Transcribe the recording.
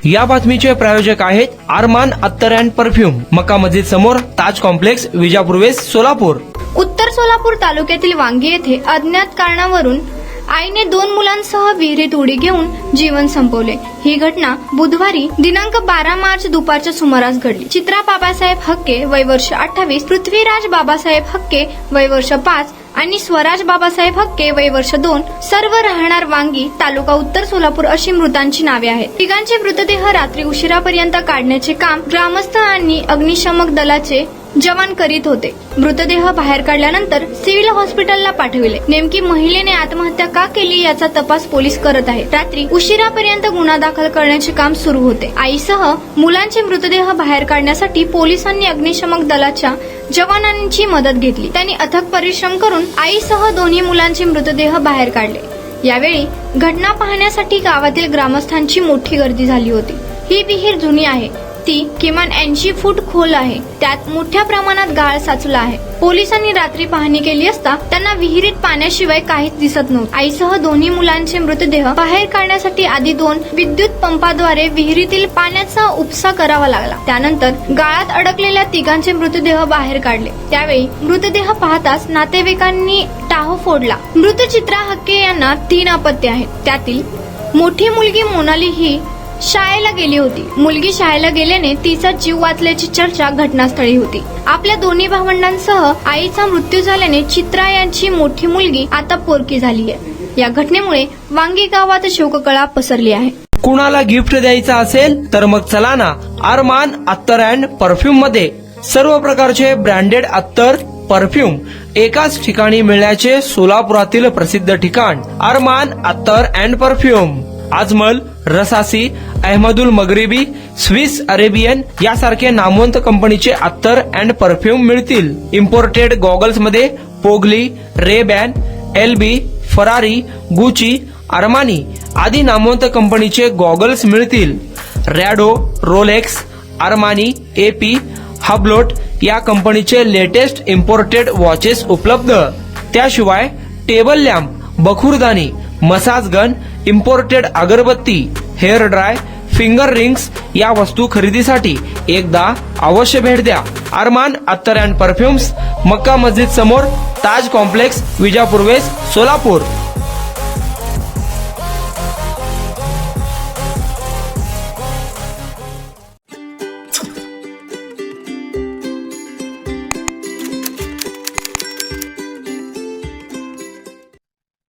या बातमीचे प्रायोजक आहेत अरमान अत्तर अँड परफ्यूम, मक्का मस्जिद समोर, ताज कॉम्प्लेक्स, विजापूर वेस्ट, सोलापूर. उत्तर सोलापूर तालुक्यातील वांगी येथे अज्ञात कारणावरून आईने 2 मुलांसह विहिरीत उडी घेऊन जीवन संपवले. ही घटना बुधवारी दिनांक 12 मार्च दुपारच्या सुमारास घडली. चित्रा बाबासाहेब हक्के वय वर्ष 28, पृथ्वीराज बाबासाहेब हक्के वय वर्ष 5 आणि स्वराज बाबासाहेब हक्के वय वर्ष 2, सर्व राहणार वांगी, तालुका उत्तर सोलापूर अशी मृतांची नावे आहेत. तिघांचे मृतदेह रात्री उशिरापर्यंत काढण्याचे काम ग्रामस्थ आणि अग्निशमक दलाचे जवान करीत होते. मृतदेह बाहेर काढल्यानंतर सिव्हिल हॉस्पिटलला पाठविले. नेमकी महिलेने आत्महत्या का केली याचा तपास पोलीस करत आहेत. रात्री उशिरापर्यंत गुन्हा दाखल करण्याचे काम सुरू होते. आईसह मुलांचे मृतदेह बाहेर काढण्यासाठी पोलिसांनी अग्निशमक दलाच्या जवानांची मदत घेतली. त्यांनी अथक परिश्रम करून आईसह दोन्ही मुलांचे मृतदेह बाहेर काढले. यावेळी घटना पाहण्यासाठी गावातील ग्रामस्थांची मोठी गर्दी झाली होती. ही विहीर जुनी आहे. ती किमान 80 फूट खोल आहे. त्यात मोठ्या प्रमाणात गाळ साचला आहे. पोलिसांनी रात्री पाहणी केली असता त्यांना विहिरीत पाण्याशिवाय काहीच दिसत नव्हते. आईसह दोन्ही मुलांचे मृतदेह बाहेर काढण्यासाठी आधी 2 विद्युत पंपाद्वारे विहिरीतील पाण्याचा उपसा करावा लागला. त्यानंतर गाळात अडकलेल्या तिघांचे मृतदेह बाहेर काढले. त्यावेळी मृतदेह पाहताच नातेवाईकांनी टाहो फोडला. मृत चित्रा हक्के यांना 3 अपत्ये आहेत. त्यातील मोठी मुलगी मोनाली ही शाळेला गेली होती. मुलगी शाळेला गेल्याने तिचा जीव वाचल्याची चर्चा घटनास्थळी होती. आपल्या दोन्ही भावंडांसह आईचा मृत्यू झाल्याने चित्रा यांची मोठी मुलगी आता पोरकी झाली आहे. या घटनेमुळे वांगी गावात शोककळा पसरली आहे. कुणाला गिफ्ट द्यायचं असेल तर मग चला ना अरमान अत्तर अँड परफ्यूम मध्ये. सर्व प्रकारचे ब्रँडेड अत्तर, परफ्यूम एकाच ठिकाणी मिळण्याचे सोलापुरातील प्रसिद्ध ठिकाण अरमान अत्तर and perfume. Ajmal, Rasasi, Ahmed al Maghribi, Swiss Arabian यासारखे नामवंत कंपनीचे अत्तर अँड परफ्यूम मिळतील. इम्पोर्टेड गॉगल्स मध्ये पोगली, Ray Ban, LB, Ferrari, Gucci, Armani आदी नामवंत कंपनीचे गॉगल्स मिळतील. Rado, Rolex, Armani, AP, Hublot या कंपनीचे लेटेस्ट इम्पोर्टेड वॉचेस उपलब्ध. त्याशिवाय टेबल लॅम्प, बखुरदानी, मसाज गन, इम्पोर्टेड अगरबत्ती, हेअर ड्राय, फिंगर रिंग्स या वस्तू खरेदीसाठी एकदा अवश्य भेट द्या. अरमान अत्तर अँड परफ्यूम्स, मक्का मस्जिद समोर, ताज कॉम्प्लेक्स, विजापूर वेस्ट, सोलापूर.